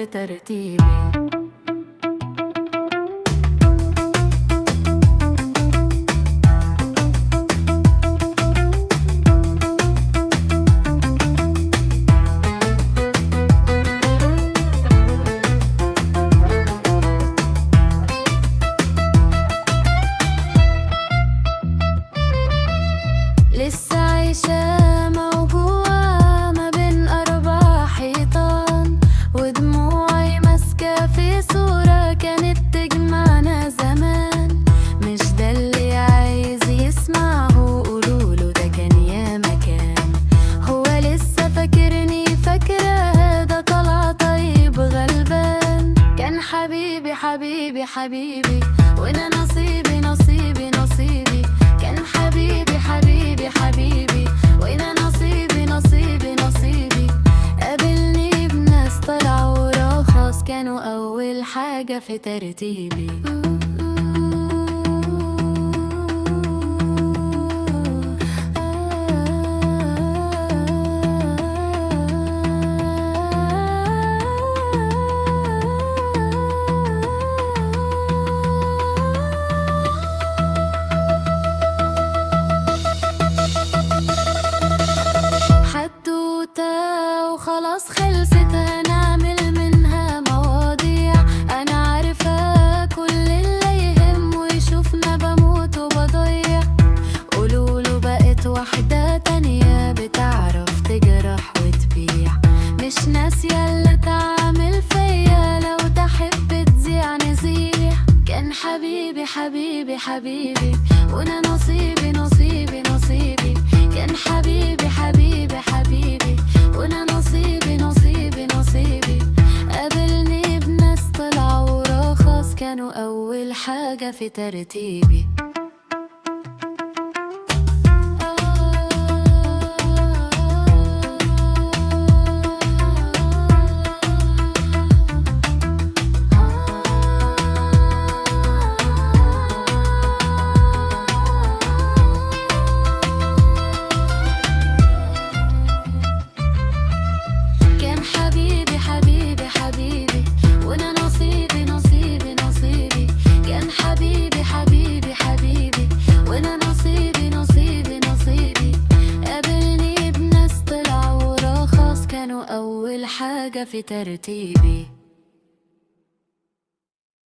في ترتيبي. لسه عايشة موجوعة ما بين 4 حيطان، ودموعي ماسكة في صورة كانت تجمعنا زمان. مش ده اللي عايز يسمعه، قولوله ده كان يا مكان. هو لسه فاكرني فاكرة، ده طلع طيب غلبان. كان حبيبي حبيبي حبيبي، وانا نصيبي نصيبي نصيبي. كان حبيبي حبيبي حبيبي، وانا نصيبي نصيبي نصيبي. قابلني بناس طلعوا رخاص، كانوا اول حاجة في ترتيبي. وخلاص خلصت، هنعمل منها مواضيع. انا عارفة كل اللي يهم ويشوفنا بموت وبضيع. قولوله بقت واحدة تانية بتعرف تجرح وتبيع. مش ناسية اللي تعمل فيا، لو تحب تذيع نزيع. كان حبيبي حبيبي حبيبي، وانا نصيبي نصيبي نصيبي. كان حبيبي حبيبي حبيبي، وانا نصيبي نصيبي نصيبي. قابلني بناس طلعوا رخاص، كانوا اول حاجة في ترتيبي. حبيبي حبيبي حبيبي، وانا نصيبي نصيبي نصيبي. كان حبيبي حبيبي حبيبي، وانا نصيبي نصيبي نصيبي. قابلني بناس طلعوا رخاص، كانوا اول حاجة في ترتيبي.